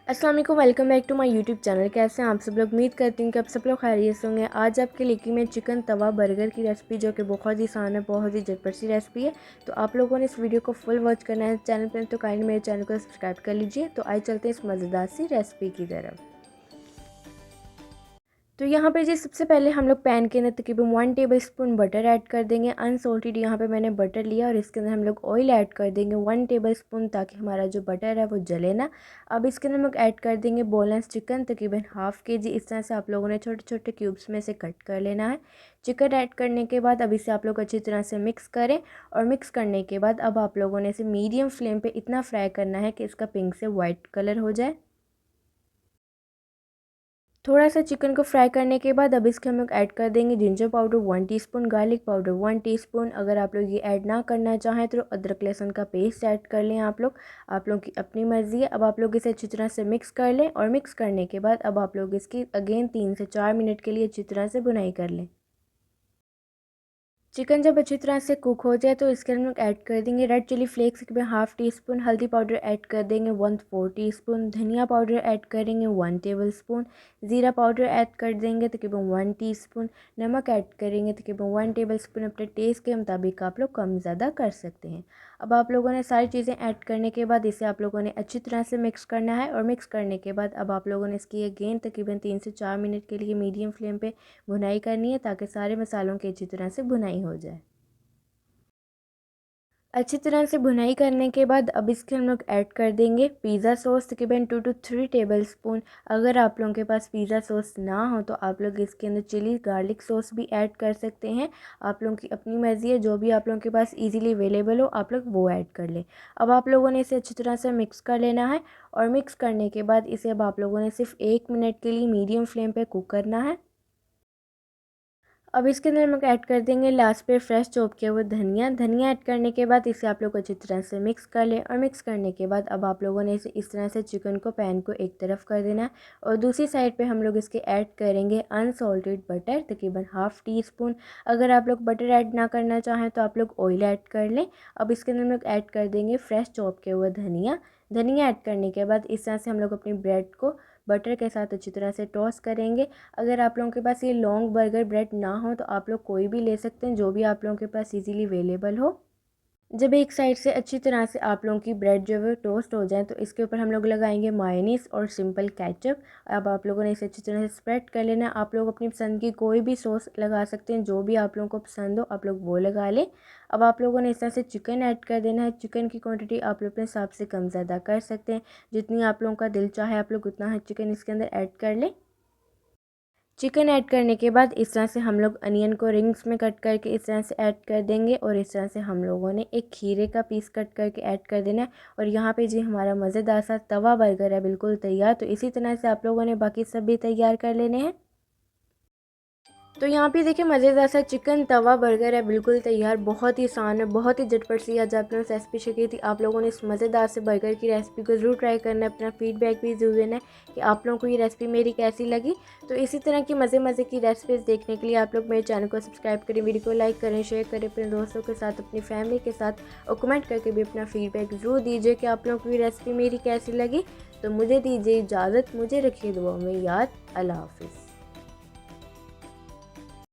अस्सलाम वालेकुम, welcome back to my YouTube channel. कैसे हैं आप सब लोग? उम्मीद करती हूँ कि आप सब लोग खैरियत से होंगे। आज आपके लिए मैं चिकन तवा बर्गर की रेसिपी, जो कि बहुत ही आसान है, बहुत ही झटपट सी रेसिपी है। तो आप लोगों ने इस वीडियो को फुल वॉच करना है चैनल पर, तो काइंडली मेरे चैनल को सब्सक्राइब कर लीजिए। तो आइए चलते हैं इस मज़ेदार सी रेसिपी की तरफ। तो यहाँ पे जी सबसे पहले हम लोग पैन के अंदर तकरीबन 1 टेबलस्पून बटर ऐड कर देंगे। अनसॉल्टेड यहाँ पे मैंने बटर लिया और इसके अंदर हम लोग ऑयल ऐड कर देंगे 1 टेबलस्पून, ताकि हमारा जो बटर है वो जले ना। अब इसके अंदर हम लोग ऐड कर देंगे बोनलेस चिकन, तकरीबन हाफ़ kg। इस तरह से आप लोगों ने छोटे छोटे क्यूब्स में से कट कर लेना है। चिकन ऐड करने के बाद अब इसे आप लोग अच्छी तरह से मिक्स करें, और मिक्स करने के बाद अब आप लोगों ने इसे मीडियम फ्लेम पर इतना फ्राई करना है कि इसका पिंक से वाइट कलर हो जाए। थोड़ा सा चिकन को फ्राई करने के बाद अब इसके हम लोग ऐड कर देंगे ginger powder 1 teaspoon, garlic powder 1 teaspoon. अगर आप लोग ये ऐड ना करना चाहें तो अदरक लहसुन का पेस्ट ऐड कर लें आप लोग की अपनी मर्ज़ी है। अब आप लोग इसे अच्छी तरह से मिक्स कर लें, और मिक्स करने के बाद अब आप लोग इसकी अगेन 3 से 4 मिनट के लिए अच्छी तरह से भुनाई कर लें। चिकन जब अच्छी तरह से कुक हो जाए तो इसके अंदर हम लोग ऐड कर देंगे रेड चिली फ्लेक्स तकरीबन हाफ़ टीस्पून, हल्दी पाउडर ऐड कर देंगे 1/4 टीस्पून, धनिया पाउडर ऐड करेंगे 1 टेबलस्पून, ज़ीरा पाउडर ऐड कर देंगे तकरीबन 1 टीस्पून, नमक ऐड करेंगे तकरीबन 1 टेबलस्पून। अपने टेस्ट के मुताबिक आप लोग कम ज़्यादा कर सकते हैं। अब आप लोगों ने सारी चीज़ें ऐड करने के बाद इसे आप लोगों ने अच्छी तरह से मिक्स करना है, और मिक्स करने के बाद अब आप लोगों ने इसकी अगेन तकरीबन 3 से 4 मिनट के लिए मीडियम फ्लेम पे भुनाई करनी है, ताकि सारे मसालों की अच्छी तरह से भुनाई हो जाए। अच्छी तरह से भुनाई करने के बाद अब इसके हम लोग ऐड कर देंगे पिज़्ज़ा सॉस तकरीबन 2 to 3 टेबलस्पून। अगर आप लोगों के पास पिज़्ज़ा सॉस ना हो तो आप लोग इसके अंदर चिली गार्लिक सॉस भी ऐड कर सकते हैं। आप लोगों की अपनी मर्ज़ी है, जो भी आप लोगों के पास इजीली अवेलेबल हो आप लोग वो ऐड कर लें। अब आप लोगों ने इसे अच्छी तरह से मिक्स कर लेना है, और मिक्स करने के बाद इसे अब आप लोगों ने सिर्फ 1 मिनट के लिए मीडियम फ्लेम पर कुक करना है। अब इसके अंदर हम लोग ऐड कर देंगे लास्ट पे फ्रेश चॉप किया हुआ धनिया ऐड करने के बाद इसे आप लोग अच्छी तरह से मिक्स कर लें, और मिक्स करने के बाद अब आप लोगों ने इसे इस तरह से चिकन को पैन को एक तरफ कर देना है, और दूसरी साइड पे हम लोग इसके ऐड करेंगे अनसॉल्टेड बटर तकरीबन हाफ़ टीस्पून। अगर आप लोग बटर ऐड ना करना चाहें तो आप लोग ऑयल ऐड कर लें। अब इसके अंदर हम लोग ऐड कर देंगे फ्रेश चॉप किया हुआ धनिया ऐड करने के बाद इस तरह से हम लोग अपनी ब्रेड को बटर के साथ अच्छी तरह से टॉस करेंगे। अगर आप लोगों के पास ये लॉन्ग बर्गर ब्रेड ना हो तो आप लोग कोई भी ले सकते हैं, जो भी आप लोगों के पास इजीली अवेलेबल हो। जब एक साइड से अच्छी तरह से आप लोगों की ब्रेड जो है टोस्ट हो जाए तो इसके ऊपर हम लोग लगाएंगे मायोनीज़ और सिंपल केचप। अब आप लोगों ने इसे अच्छी तरह से स्प्रेड कर लेना। आप लोग अपनी पसंद की कोई भी सॉस लगा सकते हैं, जो भी आप लोगों को पसंद हो आप लोग वो लगा लें। अब आप लोगों ने इस तरह से चिकन ऐड कर देना है। चिकन की क्वांटिटी आप लोग अपने हिसाब से कम ज़्यादा कर सकते हैं, जितनी आप लोगों का दिल चाहे आप लोग उतना चिकन इसके अंदर ऐड कर लें। चिकन ऐड करने के बाद इस तरह से हम लोग अनियन को रिंग्स में कट करके इस तरह से ऐड कर देंगे, और इस तरह से हम लोगों ने एक खीरे का पीस कट करके ऐड कर देना है। और यहाँ पे जी हमारा मज़ेदार सा तवा बर्गर है बिल्कुल तैयार। तो इसी तरह से आप लोगों ने बाकी सब भी तैयार कर लेने हैं। तो यहाँ पे देखिए मज़ेदार सा चिकन तवा बर्गर है बिल्कुल तैयार। बहुत ही आसान है, बहुत ही झटपट सी आज आप लोगों ने रेसिपी शेयर की थी। आप लोगों ने इस मज़ेदार से बर्गर की रेसिपी को ज़रूर ट्राई करना है। अपना फीडबैक भी ज़रूर देना है कि आप लोगों को ये रेसिपी मेरी कैसी लगी। तो इसी तरह की मज़े की रेसिपीज़ देखने के लिए आप लोग मेरे चैनल को सब्सक्राइब करें, वीडियो को लाइक करें, शेयर करें अपने दोस्तों के साथ, अपनी फैमिली के साथ, और कमेंट करके भी अपना फीडबैक ज़रूर दीजिए कि आप लोगों को ये रेसिपी मेरी कैसी लगी। तो मुझे दीजिए इजाज़त, मुझे रखिए दुआ में याद। अल्लाह हाफ़िज़।